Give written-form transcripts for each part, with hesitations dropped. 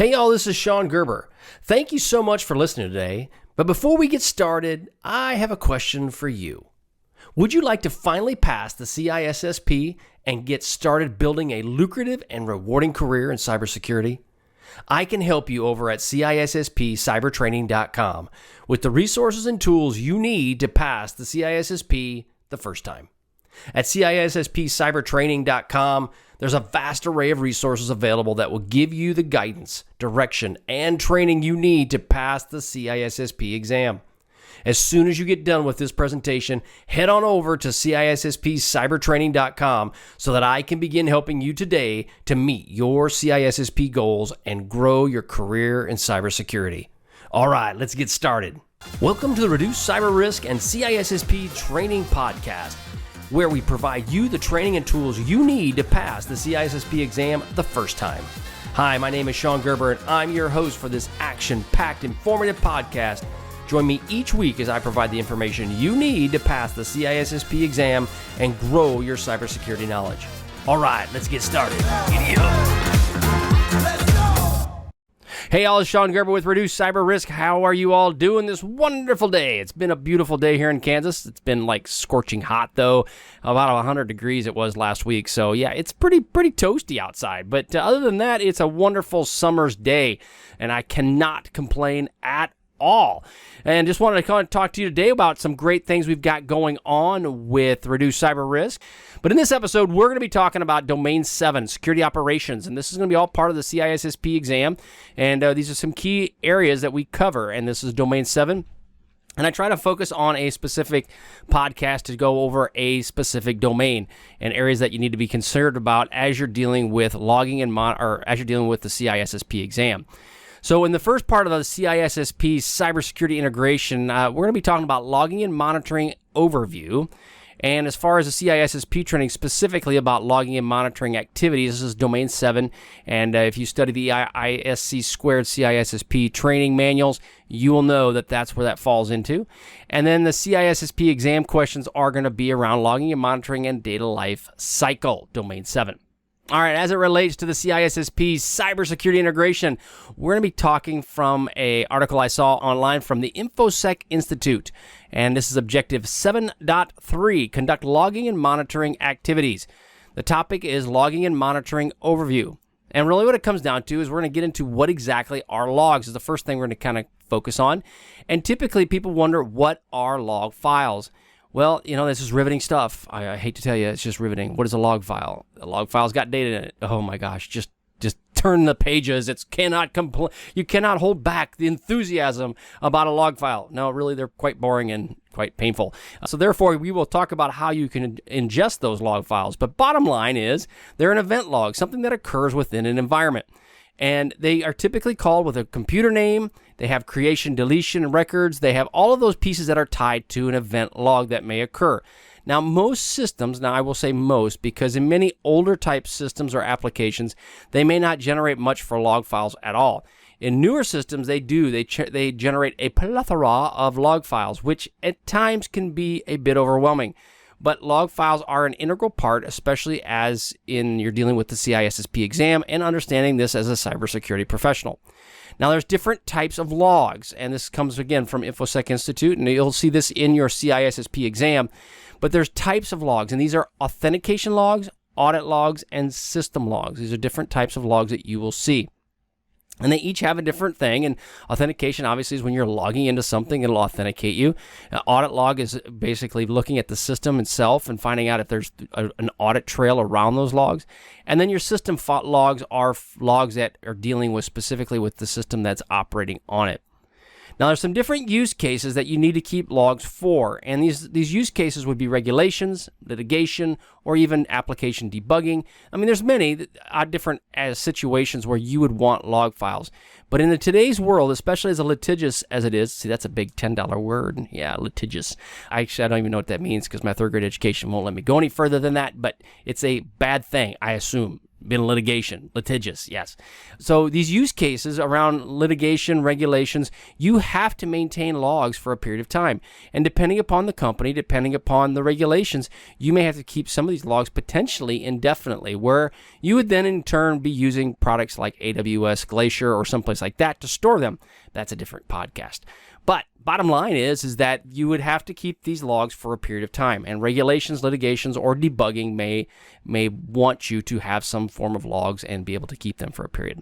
Hey y'all, this is Shon Gerber. Thank you so much for listening today. But before we get started, I have a question for you. Would you like to finally pass the CISSP and get started building a lucrative and rewarding career in cybersecurity? I can help you over at CISSP Cybertraining.com with the resources and tools you need to pass the CISSP the first time. At CISSP Cybertraining.com, there's a vast array of resources available that will give you the guidance, direction, and training you need to pass the CISSP exam. As soon as you get done with this presentation, head on over to CISSP Cybertraining.com so that I can begin helping you today to meet your CISSP goals and grow your career in cybersecurity. All right, let's get started. Welcome to the Reduce Cyber Risk and CISSP Training Podcast, where we provide you the training and tools you need to pass the CISSP exam the first time. Hi, my name is Shon Gerber, and I'm your host for this action-packed, informative podcast. Join me each week as I provide the information you need to pass the CISSP exam and grow your cybersecurity knowledge. All right, let's get started. Giddy up. Hey, y'all, it's Shon Gerber with Reduce Cyber Risk. How are you all doing this wonderful day? It's been a beautiful day here in Kansas. It's been like scorching hot, though. About 100 degrees it was last week. So, yeah, it's pretty toasty outside. But other than that, it's a wonderful summer's day, and I cannot complain at all. And just wanted to kind of talk to you today about some great things we've got going on with Reduce Cyber Risk. But in this episode, we're going to be talking about Domain 7, security operations, and this is going to be all part of the CISSP exam. And these are some key areas that we cover, and this is Domain 7. And I try to focus on a specific podcast to go over a specific domain and areas that you need to be concerned about as you're dealing with logging and as you're dealing with the CISSP exam. So in the first part of the CISSP cybersecurity integration, we're going to be talking about logging and monitoring overview. And as far as the CISSP training, specifically about logging and monitoring activities, this is Domain 7. And if you study the ISC squared CISSP training manuals, you will know that that's where that falls into. And then the CISSP exam questions are going to be around logging and monitoring and data life cycle, Domain 7. All right, as it relates to the CISSP cybersecurity integration, we're going to be talking from an article I saw online from the InfoSec Institute. And this is Objective 7.3, conduct logging and monitoring activities. The topic is logging and monitoring overview. And really what it comes down to is we're going to get into what exactly are logs is the first thing we're going to kind of focus on. And typically people wonder, what are log files? Well, you know, this is riveting stuff. I hate to tell you, it's just riveting. What is a log file? A log file's got data in it. Oh my gosh, just turn the pages. You cannot hold back the enthusiasm about a log file. No, really, they're quite boring and quite painful. So therefore, we will talk about how you can ingest those log files. But bottom line is, they're an event log, something that occurs within an environment. And they are typically called with a computer name. They have creation, deletion, records. They have all of those pieces that are tied to an event log that may occur. Now, most systems, now I will say most, because in many older type systems or applications, they may not generate much for log files at all. In newer systems, they do. They generate a plethora of log files, which at times can be a bit overwhelming. But log files are an integral part, especially as you're dealing with the CISSP exam and understanding this as a cybersecurity professional. Now, there's different types of logs, and this comes again from InfoSec Institute, and you'll see this in your CISSP exam. But there's types of logs, and these are authentication logs, audit logs, and system logs. These are different types of logs that you will see. And they each have a different thing, and authentication obviously is when you're logging into something, it'll authenticate you. Audit log is basically looking at the system itself and finding out if there's an audit trail around those logs. And then your system logs are logs that are dealing with specifically with the system that's operating on it. Now, there's some different use cases that you need to keep logs for, and these use cases would be regulations, litigation, or even application debugging. I mean, there's many different situations where you would want log files. But in today's world, especially as litigious as it is, see, that's a big $10 word. Yeah, litigious. Actually, I don't even know what that means because my third grade education won't let me go any further than that, but it's a bad thing, I assume. been litigious, yes. So these use cases around litigation, regulations, you have to maintain logs for a period of time. And depending upon the company, depending upon the regulations, you may have to keep some of these logs potentially indefinitely, where you would then in turn be using products like AWS Glacier or someplace like that to store them. That's a different podcast. But bottom line is that you would have to keep these logs for a period of time, and regulations, litigations, or debugging may want you to have some form of logs and be able to keep them for a period.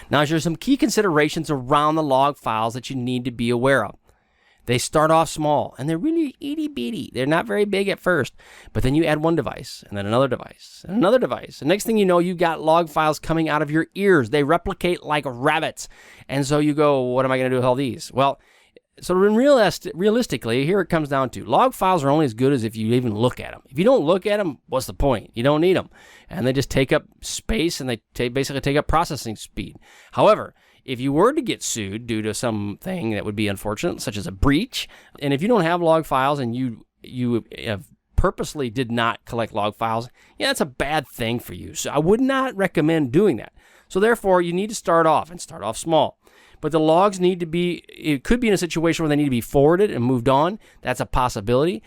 Now, there's some key considerations around the log files that you need to be aware of. They start off small, and they're really itty-bitty. They're not very big at first, but then you add one device, and then another device, and another device. And next thing you know, you've got log files coming out of your ears. They replicate like rabbits. And so you go, what am I going to do with all these? Well, so realistically, here it comes down to log files are only as good as if you even look at them. If you don't look at them, what's the point? You don't need them. And they just take up space, and they basically take up processing speed. However, if you were to get sued due to something that would be unfortunate, such as a breach, and if you don't have log files and you have purposely did not collect log files, yeah, that's a bad thing for you. So I would not recommend doing that. So therefore, you need to start off small. But the logs it could be in a situation where they need to be forwarded and moved on. That's a possibility.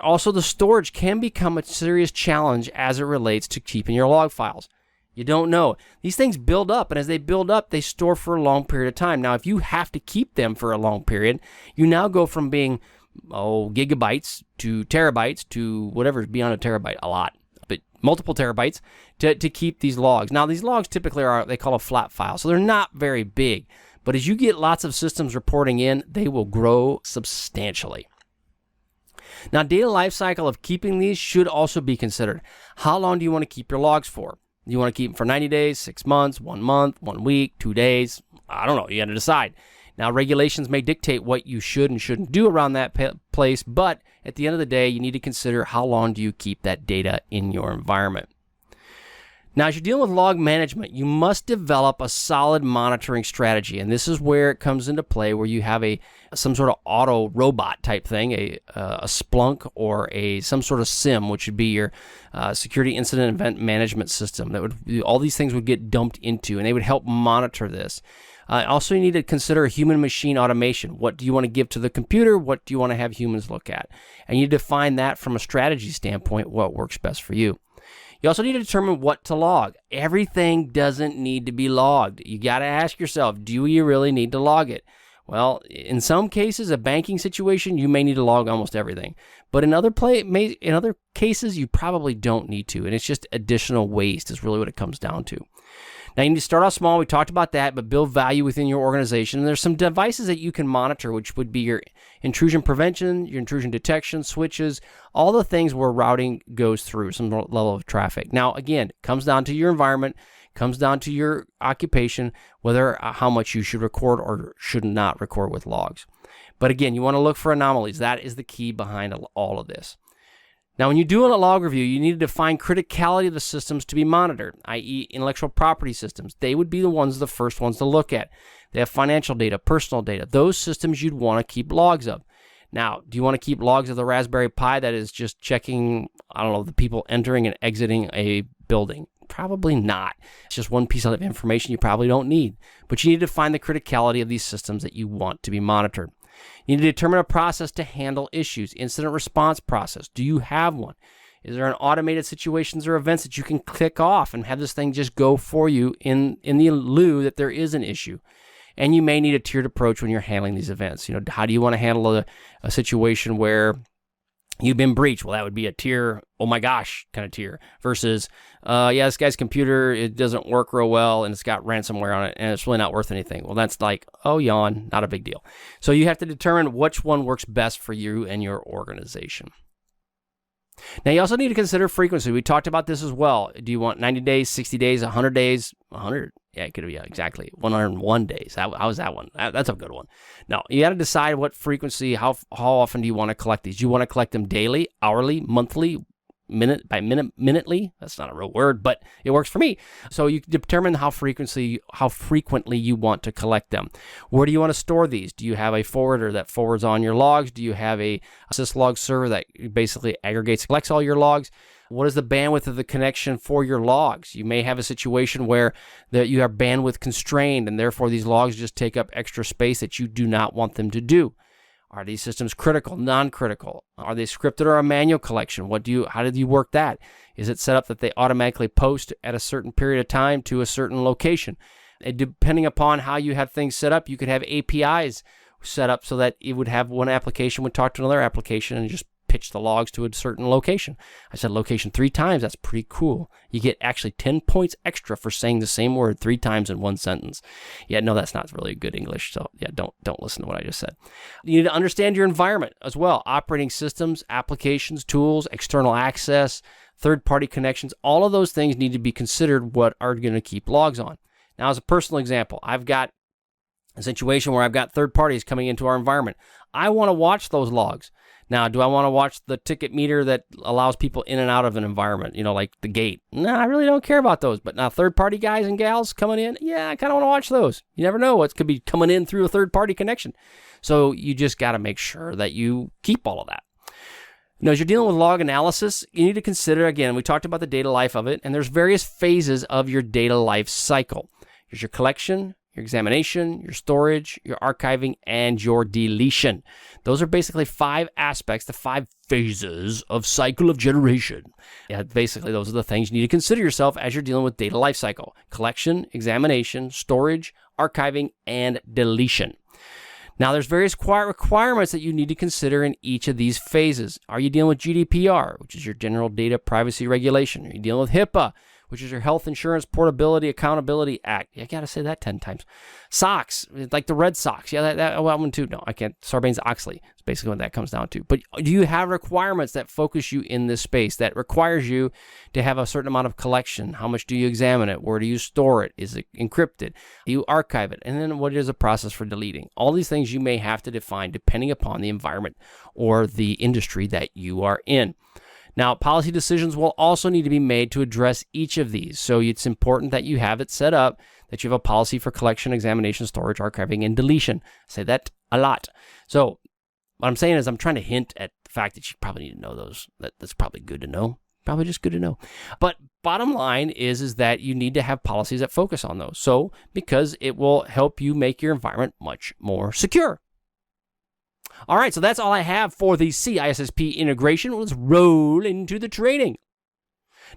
Also, the storage can become a serious challenge as it relates to keeping your log files. You don't know. These things build up, and as they build up, they store for a long period of time. Now, if you have to keep them for a long period, you now go from being, gigabytes to terabytes to whatever's beyond a terabyte, a lot, but multiple terabytes to keep these logs. Now, these logs typically they call a flat file, so they're not very big. But as you get lots of systems reporting in, they will grow substantially. Now, data lifecycle of keeping these should also be considered. How long do you want to keep your logs for? You want to keep them for 90 days, 6 months, 1 month, 1 week, 2 days? I don't know. You got to decide. Now, regulations may dictate what you should and shouldn't do around that place, but at the end of the day, you need to consider how long do you keep that data in your environment. Now, as you're dealing with log management, you must develop a solid monitoring strategy, and this is where it comes into play, where you have some sort of auto robot type thing, a Splunk or some sort of SIM, which would be your security incident event management system. All these things would get dumped into, and they would help monitor this. Also, you need to consider human-machine automation. What do you want to give to the computer? What do you want to have humans look at? And you define that from a strategy standpoint, what works best for you. You also need to determine what to log. Everything doesn't need to be logged. You got to ask yourself, do you really need to log it? Well, in some cases, a banking situation, you may need to log almost everything. But in other cases, you probably don't need to. And it's just additional waste is really what it comes down to. Now, you need to start off small. We talked about that, but build value within your organization. And there's some devices that you can monitor, which would be your intrusion prevention, your intrusion detection, switches, all the things where routing goes through some level of traffic. Now, again, it comes down to your environment, comes down to your occupation, whether how much you should record or should not record with logs. But again, you want to look for anomalies. That is the key behind all of this. Now, when you're doing a log review, you need to define criticality of the systems to be monitored, i.e. intellectual property systems. They would be the first ones to look at. They have financial data, personal data. Those systems you'd want to keep logs of. Now, do you want to keep logs of the Raspberry Pi that is just checking, the people entering and exiting a building? Probably not. It's just one piece of information you probably don't need. But you need to define the criticality of these systems that you want to be monitored. You need to determine a process to handle issues. Incident response process. Do you have one? Is there an automated situations or events that you can click off and have this thing just go for you in the lieu that there is an issue? And you may need a tiered approach when you're handling these events. How do you want to handle a situation where you've been breached? Well, that would be a tier, oh my gosh, kind of tier, versus, this guy's computer, it doesn't work real well, and it's got ransomware on it, and it's really not worth anything. Well, that's like, oh, yawn, not a big deal. So you have to determine which one works best for you and your organization. Now, you also need to consider frequency. We talked about this as well. Do you want 90 days, 60 days, 100 days? 100? Yeah, it could be, exactly. 101 days. How was that one? That's a good one. Now, you got to decide what frequency, how often do you want to collect these? Do you want to collect them daily, hourly, monthly, minute by minute, minutely? That's not a real word, but it works for me. So you determine how frequently you want to collect them. Where do you want to store these? Do you have a forwarder that forwards on your logs? Do you have a syslog server that basically aggregates, collects all your logs? What is the bandwidth of the connection for your logs? You may have a situation where you are bandwidth constrained, and therefore these logs just take up extra space that you do not want them to do. Are these systems critical, non-critical? Are they scripted or a manual collection? How did you work that? Is it set up that they automatically post at a certain period of time to a certain location? And depending upon how you have things set up, you could have APIs set up so that it would have one application would talk to another application and just pitch the logs to a certain location. I said location 3 times. That's pretty cool. You get actually 10 points extra for saying the same word 3 times in one sentence. Yeah, no, that's not really good English. So yeah, don't listen to what I just said. You need to understand your environment as well. Operating systems, applications, tools, external access, third-party connections. All of those things need to be considered what are going to keep logs on. Now, as a personal example, I've got a situation where I've got third parties coming into our environment. I want to watch those logs. Now, do I want to watch the ticket meter that allows people in and out of an environment, like the gate? No, I really don't care about those. But now third-party guys and gals coming in, yeah, I kind of want to watch those. You never know what could be coming in through a third-party connection. So you just got to make sure that you keep all of that. Now, as you're dealing with log analysis, you need to consider, again, we talked about the data life of it, and there's various phases of your data life cycle. Here's your collection, your examination, your storage, your archiving, and your deletion. Those are basically 5 aspects, the 5 phases of cycle of generation. Yeah, basically, those are the things you need to consider yourself as you're dealing with data lifecycle: collection, examination, storage, archiving, and deletion. Now, there's various requirements that you need to consider in each of these phases. Are you dealing with GDPR, which is your General Data Privacy Regulation? Are you dealing with HIPAA, which is your Health Insurance Portability Accountability Act? I got to say that 10 times. SOX, like the Red Sox. Yeah, that one too. No, I can't. Sarbanes-Oxley is basically what that comes down to. But do you have requirements that focus you in this space, that requires you to have a certain amount of collection? How much do you examine it? Where do you store it? Is it encrypted? Do you archive it? And then what is the process for deleting? All these things you may have to define depending upon the environment or the industry that you are in. Now, policy decisions will also need to be made to address each of these. So it's important that you have it set up, that you have a policy for collection, examination, storage, archiving, and deletion. I say that a lot. So what I'm saying is I'm trying to hint at the fact that you probably need to know those. That's probably good to know. Probably just good to know. But bottom line is that you need to have policies that focus on those. So because it will help you make your environment much more secure. All right, so that's all I have for the CISSP integration. Let's roll into the training.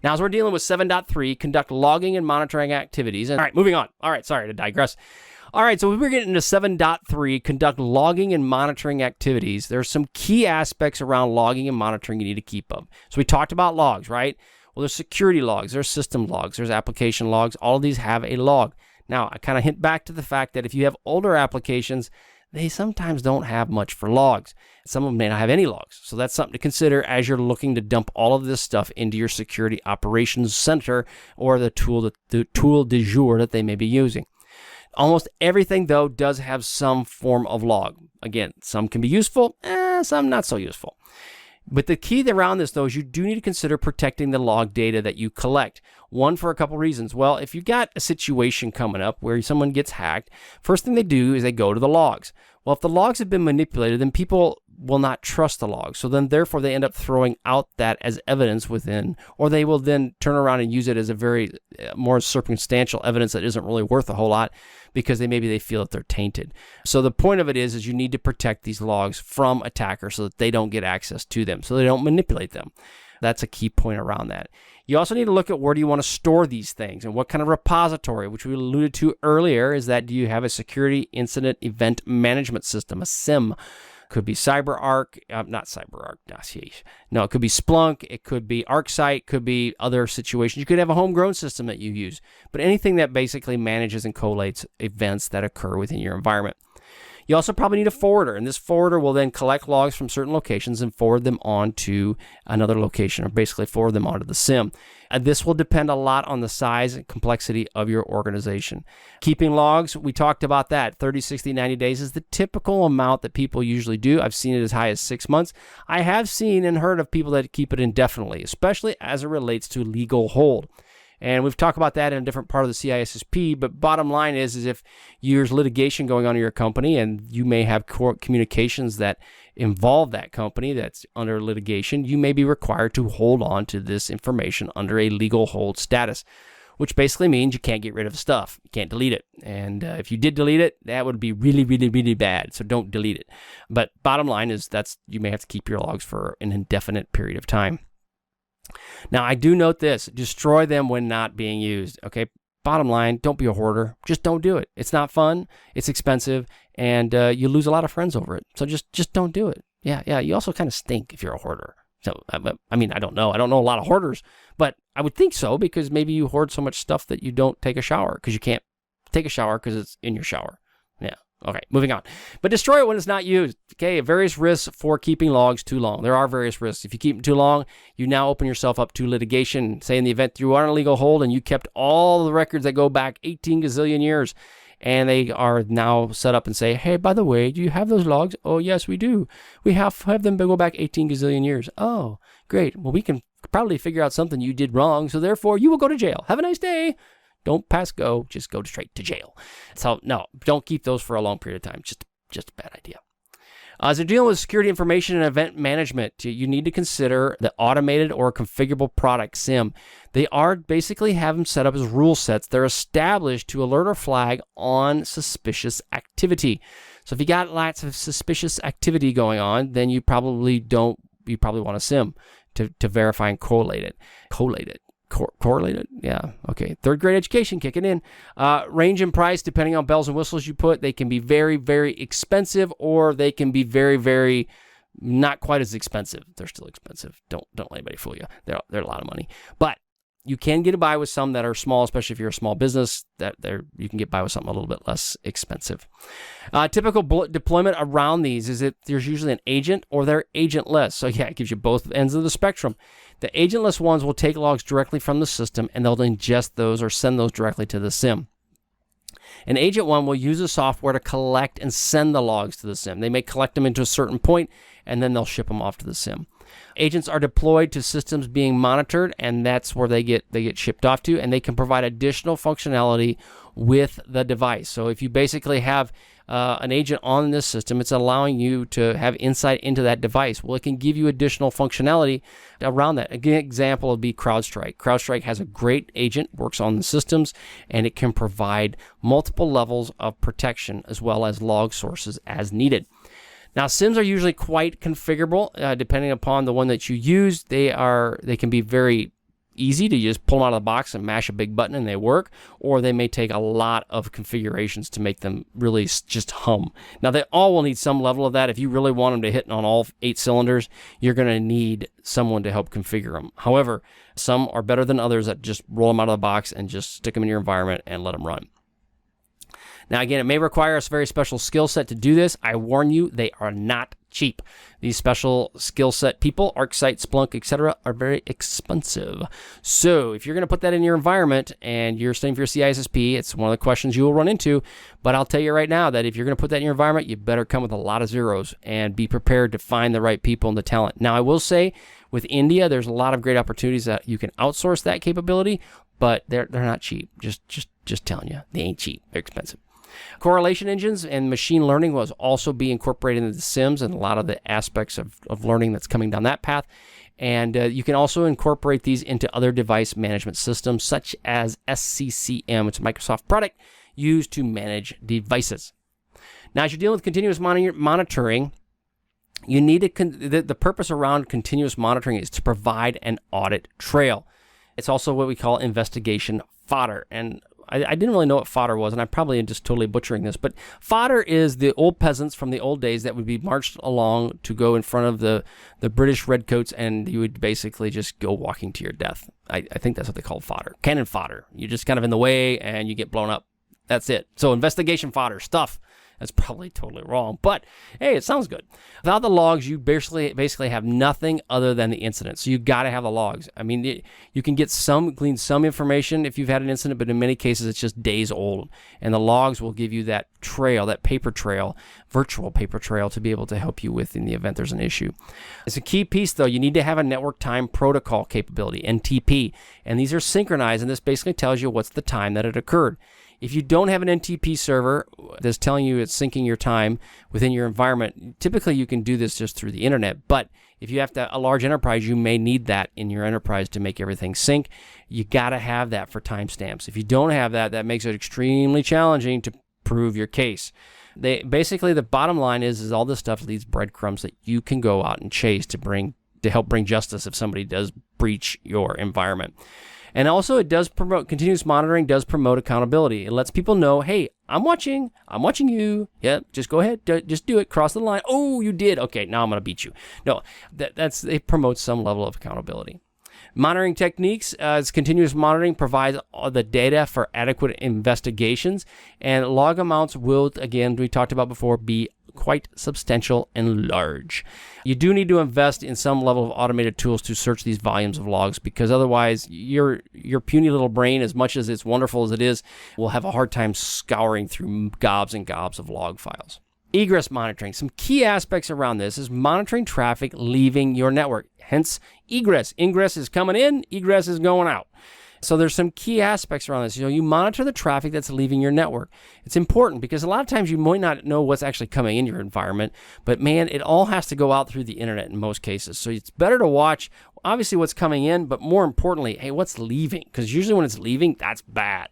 Now, as we're dealing with 7.3, conduct logging and monitoring activities. And all right, moving on. All right, sorry to digress. All right, so we're getting into 7.3, conduct logging and monitoring activities. There's some key aspects around logging and monitoring you need to keep up. So we talked about logs, right? Well, there's security logs, there's system logs, there's application logs. All of these have a log. Now, I kind of hint back to the fact that if you have older applications, they sometimes don't have much for logs. Some of them may not have any logs. So that's something to consider as you're looking to dump all of this stuff into your security operations center or the tool du jour that they may be using. Almost everything, though, does have some form of log. Again, some can be useful, some not so useful. But the key around this, though, is you do need to consider protecting the log data that you collect. One, for a couple reasons. Well, if you've got a situation coming up where someone gets hacked, first thing they do is they go to the logs. Well, if the logs have been manipulated, then people will not trust the logs. So then, therefore, they end up throwing out that as evidence within, or they will then turn around and use it as a very more circumstantial evidence that isn't really worth a whole lot because maybe they feel that they're tainted. So the point of it is you need to protect these logs from attackers so that they don't get access to them, so they don't manipulate them. That's a key point around that. You also need to look at where do you want to store these things and what kind of repository, which we alluded to earlier, is that do you have a security incident event management system, a SIEM? Could be CyberArk, not CyberArk. No, it could be Splunk. It could be ArcSight. Could be other situations. You could have a homegrown system that you use, but anything that basically manages and collates events that occur within your environment. You also probably need a forwarder, and this forwarder will then collect logs from certain locations and forward them on to another location, or basically forward them onto the SIEM. And this will depend a lot on the size and complexity of your organization. Keeping logs, we talked about that. 30, 60, 90 days is the typical amount that people usually do. I've seen it as high as 6 months. I have seen and heard of people that keep it indefinitely, especially as it relates to legal hold. And we've talked about that in a different part of the CISSP, but bottom line is if there's litigation going on in your company and you may have communications that involve that company that's under litigation, you may be required to hold on to this information under a legal hold status, which basically means you can't get rid of the stuff. You can't delete it. And if you did delete it, that would be really, really, really bad. So don't delete it. But bottom line is you may have to keep your logs for an indefinite period of time. Now, I do note this: destroy them when not being used. Okay. Bottom line, don't be a hoarder. Just don't do it. It's not fun. It's expensive, and you lose a lot of friends over it. So just don't do it. Yeah. You also kind of stink if you're a hoarder. So, I mean, I don't know. I don't know a lot of hoarders, but I would think so, because maybe you hoard so much stuff that you don't take a shower because you can't take a shower because it's in your shower. Yeah. Okay, moving on. But destroy it when it's not used. Okay, various risks for keeping logs too long. There are various risks. If you keep them too long, you now open yourself up to litigation. Say in the event you are on a legal hold and you kept all the records that go back 18 gazillion years, and they are now set up and say, hey, by the way, do you have those logs? Oh, yes, we do. We have them go back 18 gazillion years. Oh, great. Well, we can probably figure out something you did wrong, so therefore you will go to jail. Have a nice day. Don't pass go. Just go straight to jail. So, no, don't keep those for a long period of time. Just a bad idea. As you're dealing with security information and event management, you need to consider the automated or configurable product SIM. They are basically have them set up as rule sets. They're established to alert or flag on suspicious activity. So if you got lots of suspicious activity going on, then you probably want a SIM to verify and correlate it. Correlated? Yeah. Okay. Third grade education kicking in. Range in price, depending on bells and whistles you put, they can be very, very expensive, or they can be very, very not quite as expensive. They're still expensive. Don't let anybody fool you. They're a lot of money. But you can get by with some that are small, especially if you're a small business, you can get by with something a little bit less expensive. Typical deployment around these is that there's usually an agent or they're agentless. So yeah, it gives you both ends of the spectrum. The agentless ones will take logs directly from the system, and they'll ingest those or send those directly to the SIM. An agent one will use the software to collect and send the logs to the SIM. They may collect them into a certain point, and then they'll ship them off to the SIM. Agents are deployed to systems being monitored, and that's where they get shipped off to, and they can provide additional functionality with the device. So if you basically have an agent on this system, it's allowing you to have insight into that device. Well, it can give you additional functionality around that. A good example would be CrowdStrike. CrowdStrike has a great agent, works on the systems, and it can provide multiple levels of protection as well as log sources as needed. Now, SIMs are usually quite configurable, depending upon the one that you use. They can be very easy to just pull them out of the box and mash a big button and they work, or they may take a lot of configurations to make them really just hum. Now, they all will need some level of that. If you really want them to hit on all 8 cylinders, you're going to need someone to help configure them. However, some are better than others that just roll them out of the box and just stick them in your environment and let them run. Now, again, it may require a very special skill set to do this. I warn you, they are not cheap. These special skill set people, ArcSight, Splunk, etc., are very expensive. So if you're going to put that in your environment and you're studying for your CISSP, it's one of the questions you will run into. But I'll tell you right now that if you're going to put that in your environment, you better come with a lot of zeros and be prepared to find the right people and the talent. Now, I will say with India, there's a lot of great opportunities that you can outsource that capability, but they're not cheap. Just telling you, they ain't cheap. They're expensive. Correlation engines and machine learning will also be incorporated into the SIMs and a lot of the aspects of learning that's coming down that path. And you can also incorporate these into other device management systems, such as SCCM. It's a Microsoft product used to manage devices. Now, as you're dealing with continuous monitoring, you need the purpose around continuous monitoring is to provide an audit trail. It's also what we call investigation fodder. And I didn't really know what fodder was, and I'm probably just totally butchering this, but fodder is the old peasants from the old days that would be marched along to go in front of the British redcoats, and you would basically just go walking to your death. I think that's what they call fodder. Cannon fodder. You're just kind of in the way, and you get blown up. That's it. So investigation fodder, stuff. That's probably totally wrong, but hey, it sounds good. Without the logs, you basically have nothing other than the incident. So you got to have the logs. I mean, you can glean some information if you've had an incident, but in many cases, it's just days old. And the logs will give you that trail, that paper trail, virtual paper trail, to be able to help you with in the event there's an issue. It's a key piece, though. You need to have a network time protocol capability, NTP. And these are synchronized, and this basically tells you what's the time that it occurred. If you don't have an NTP server that's telling you it's syncing your time within your environment, typically you can do this just through the internet. But if you have a large enterprise, you may need that in your enterprise to make everything sync. You got to have that for timestamps. If you don't have that, that makes it extremely challenging to prove your case. Basically, the bottom line is all this stuff leaves breadcrumbs that you can go out and chase to help bring justice if somebody does breach your environment. And also, it does promote continuous monitoring, does promote accountability. It lets people know, hey, I'm watching you. Yeah, just go ahead, just do it. Cross the line. Oh, you did. Okay, now I'm going to beat you. No, it promotes some level of accountability. Monitoring techniques, continuous monitoring provides the data for adequate investigations, and log amounts will, again, we talked about before, be quite substantial and large. You do need to invest in some level of automated tools to search these volumes of logs, because otherwise your puny little brain, as much as it's wonderful as it is, will have a hard time scouring through gobs and gobs of log files. Egress monitoring. Some key aspects around this is monitoring traffic leaving your network, hence egress. Ingress is coming in, egress is going out. So there's some key aspects around this. You monitor the traffic that's leaving your network. It's important because a lot of times you might not know what's actually coming in your environment, but man, it all has to go out through the internet in most cases. So it's better to watch, obviously, what's coming in, but more importantly, hey, what's leaving? Because usually when it's leaving, that's bad.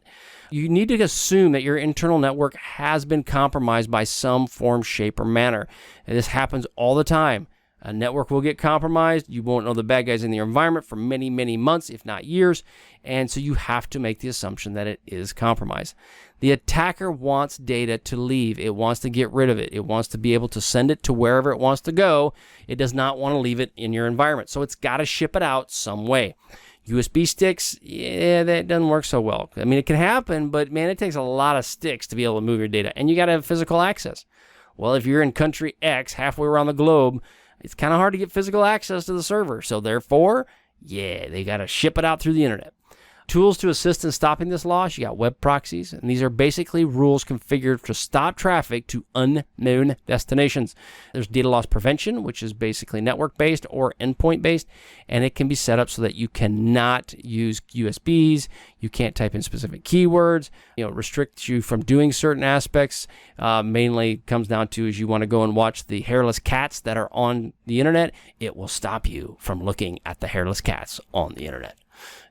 You need to assume that your internal network has been compromised by some form, shape, or manner. And this happens all the time. A network will get compromised. You won't know the bad guys in your environment for many, many months, if not years. And so you have to make the assumption that it is compromised. The attacker wants data to leave. It wants to get rid of it. It wants to be able to send it to wherever it wants to go. It does not want to leave it in your environment. So it's got to ship it out some way. USB sticks, yeah, that doesn't work so well. I mean, it can happen, but man, it takes a lot of sticks to be able to move your data. And you got to have physical access. Well, if you're in country X, halfway around the globe, it's kind of hard to get physical access to the server. So therefore, yeah, they got to ship it out through the internet. Tools to assist in stopping this loss, you got web proxies, and these are basically rules configured to stop traffic to unknown destinations. There's data loss prevention, which is basically network-based or endpoint-based, and it can be set up so that you cannot use USBs, you can't type in specific keywords, restricts you from doing certain aspects. Mainly comes down to is you want to go and watch the hairless cats that are on the internet, it will stop you from looking at the hairless cats on the internet.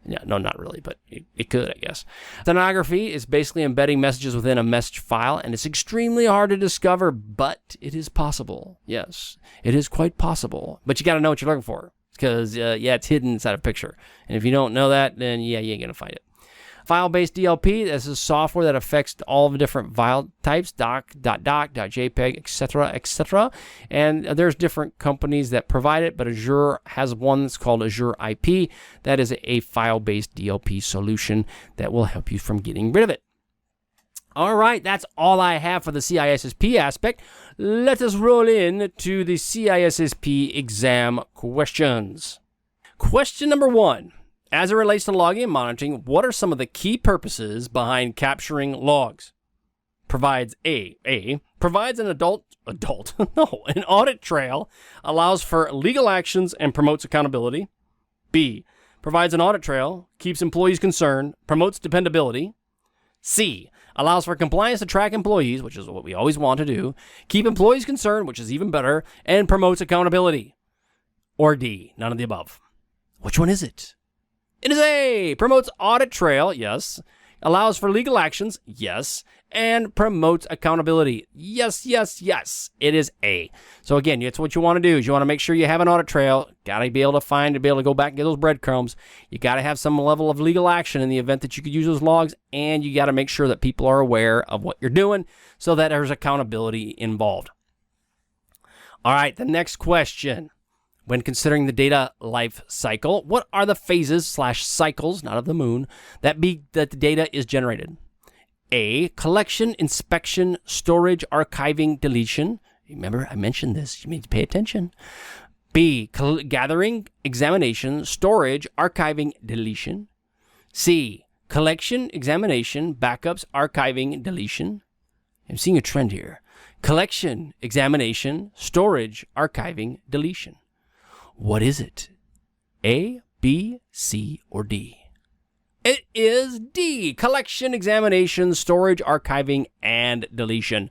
Yeah, no, not really, but it could, I guess. Stenography is basically embedding messages within a message file, and it's extremely hard to discover, but it is possible. Yes, it is quite possible. But you got to know what you're looking for, because, it's hidden inside a picture. And if you don't know that, then, you ain't going to find it. File-based DLP, this is software that affects all the different file types, doc, .jpeg, etc. And there's different companies that provide it, but Azure has one that's called Azure IP. That is a file-based DLP solution that will help you from getting rid of it. All right, that's all I have for the CISSP aspect. Let us roll in to the CISSP exam questions. Question number 1. As it relates to logging and monitoring, what are some of the key purposes behind capturing logs? Provides provides an an audit trail, allows for legal actions and promotes accountability. B, provides an audit trail, keeps employees concerned, promotes dependability. C, allows for compliance to track employees, which is what we always want to do, keep employees concerned, which is even better, and promotes accountability. Or D, none of the above. Which one is it? It is A, promotes audit trail, yes, allows for legal actions, yes, and promotes accountability. Yes. It is A. So again, that's what you want to do is you want to make sure you have an audit trail. Got to be able to go back and get those breadcrumbs. You got to have some level of legal action in the event that you could use those logs, and you got to make sure that people are aware of what you're doing so that there's accountability involved. All right, the next question. When considering the data life cycle, what are the phases / cycles, not of the moon, that the data is generated? A, collection, inspection, storage, archiving, deletion. Remember, I mentioned this. You need to pay attention. B, gathering, examination, storage, archiving, deletion. C, collection, examination, backups, archiving, deletion. I'm seeing a trend here. Collection, examination, storage, archiving, deletion. What is it? A, B, C, or D? It is D, collection, examination, storage, archiving, and deletion.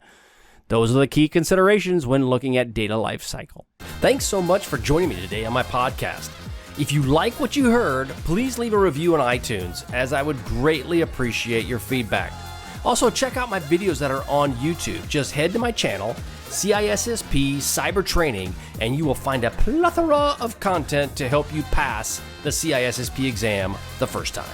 Those are the key considerations when looking at data lifecycle. Thanks so much for joining me today on my podcast. If you like what you heard, please leave a review on iTunes, as I would greatly appreciate your feedback. Also, check out my videos that are on YouTube. Just head to my channel, CISSP Cyber Training, and you will find a plethora of content to help you pass the CISSP exam the first time.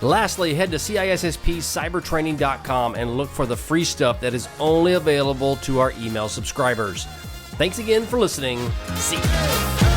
Lastly, head to CISSPCybertraining.com and look for the free stuff that is only available to our email subscribers. Thanks again for listening. See you.